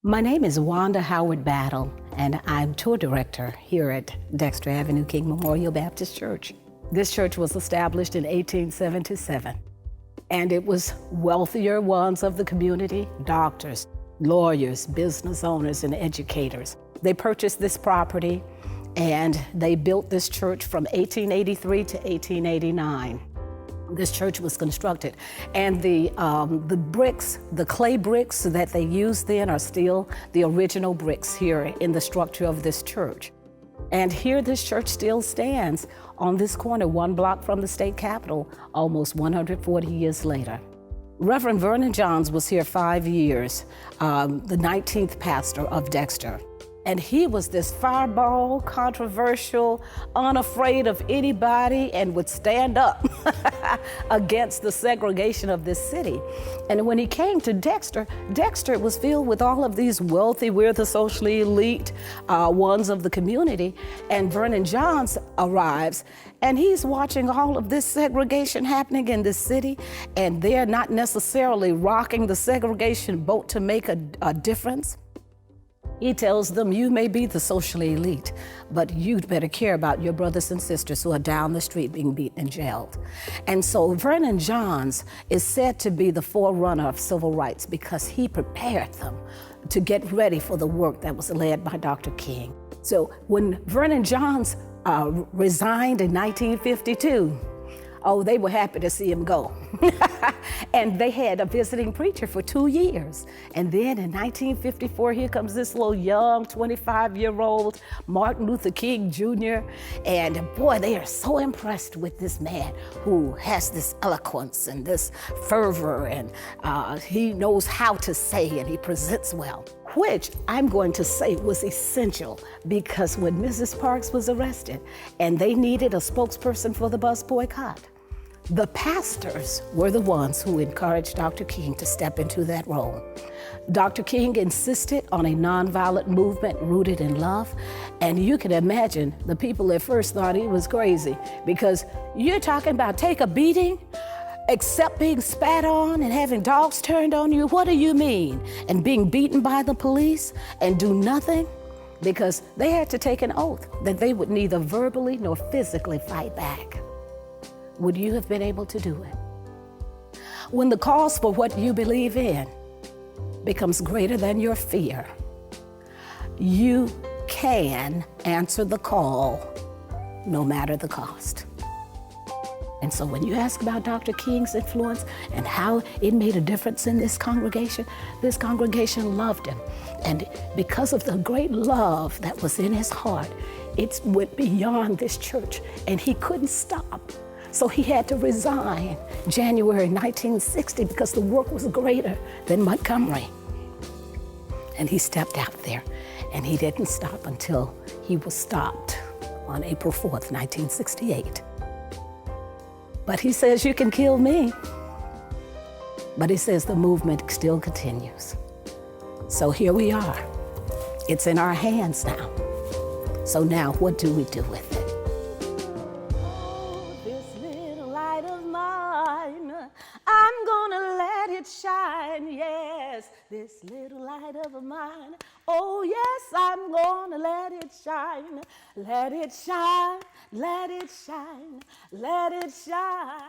My name is Wanda Howard Battle, and I'm tour director here at Dexter Avenue King Memorial Baptist Church. This church was established in 1877, and it was wealthier ones of the community, doctors, lawyers, business owners, and educators. They purchased this property, and they built this church from 1883 to 1889. This church was constructed, and the bricks, the clay bricks that they used then are still the original bricks here in the structure of this church. And here this church still stands on this corner, one block from the state capitol, almost 140 years later. Reverend Vernon Johns was here 5 years, the 19th pastor of Dexter. And he was this fireball, controversial, unafraid of anybody, and would stand up against the segregation of this city. And when he came to Dexter, Dexter was filled with all of these wealthy, we're the socially elite ones of the community. And Vernon Johns arrives, and he's watching all of this segregation happening in this city, and they're not necessarily rocking the segregation boat to make a difference. He tells them, you may be the socially elite, but you'd better care about your brothers and sisters who are down the street being beaten and jailed. And so Vernon Johns is said to be the forerunner of civil rights because he prepared them to get ready for the work that was led by Dr. King. So when Vernon Johns resigned in 1952, oh, they were happy to see him go. And they had a visiting preacher for 2 years. And then in 1954, here comes this little young 25-year-old Martin Luther King Jr. And boy, they are so impressed with this man who has this eloquence and this fervor, and he knows how to say, and he presents well, which I'm going to say was essential, because when Mrs. Parks was arrested and they needed a spokesperson for the bus boycott, the pastors were the ones who encouraged Dr. King to step into that role. Dr. King insisted on a nonviolent movement rooted in love, and you can imagine the people at first thought he was crazy, because you're talking about take a beating, except being spat on and having dogs turned on you. What do you mean? And being beaten by the police and do nothing? Because they had to take an oath that they would neither verbally nor physically fight back. Would you have been able to do it? When the cause for what you believe in becomes greater than your fear, you can answer the call no matter the cost. And so when you ask about Dr. King's influence and how it made a difference in this congregation loved him. And because of the great love that was in his heart, it went beyond this church, and he couldn't stop. So he had to resign January 1960 because the work was greater than Montgomery. And he stepped out there, and he didn't stop until he was stopped on April 4th, 1968. But he says, you can kill me. But he says the movement still continues. So here we are. It's in our hands now. So now what do we do with it? I'm gonna let it shine, yes, this little light of mine. Oh yes, I'm gonna let it shine, let it shine, let it shine, let it shine.